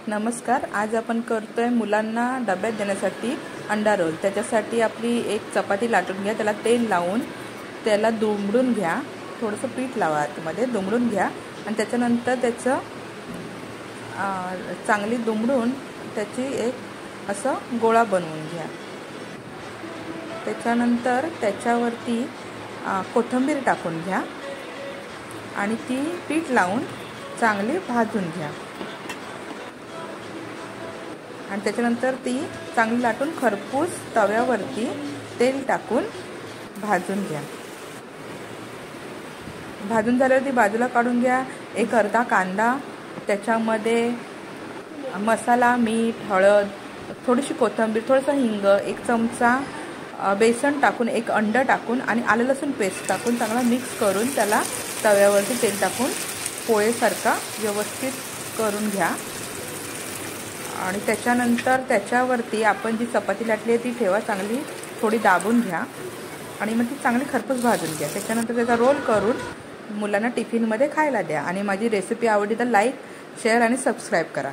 नमस्कार. आज आपण करतोय मुलांना डब्यात देण्यासाठी अंडा रोल. त्याच्यासाठी आपली एक चपाती लाटून घ्या, त्याला तेल लावून त्याला दुमडून घ्या. थोडंसं पीठ लावा आतमध्ये, दुमडून घ्या आणि त्याच्यानंतर त्याचं चांगली दुमडून त्याची एक असं गोळा बनवून घ्या. त्याच्यानंतर त्याच्यावरती कोथिंबीर टाकून घ्या आणि ती पीठ लावून चांगली भाजून घ्या आणि त्याच्यानंतर ती चांगली लाटून खरपूस तव्यावरती तेल टाकून भाजून घ्या. भाजून झाल्यावर ती बाजूला काढून घ्या. एक अर्धा कांदा, त्याच्यामध्ये मसाला, मीठ, हळद, थोडीशी कोथिंबीर, थोडंसं हिंग, एक चमचा बेसन टाकून, एक अंडं टाकून आणि आलं लसूण पेस्ट टाकून चांगला मिक्स करून त्याला तव्यावरती तेल टाकून पोळेसारखा व्यवस्थित करून घ्या. आणि त्याच्यानंतर त्याच्यावरती आपण जी चपाती लाटली आहे ती ठेवा, चांगली थोडी दाबून घ्या आणि मग ती चांगली खरपूस भाजून घ्या. त्याच्यानंतर त्याचा रोल करून मुलांना टिफिनमध्ये खायला द्या. आणि माझी रेसिपी आवडली तर लाईक, शेअर आणि सबस्क्राईब करा.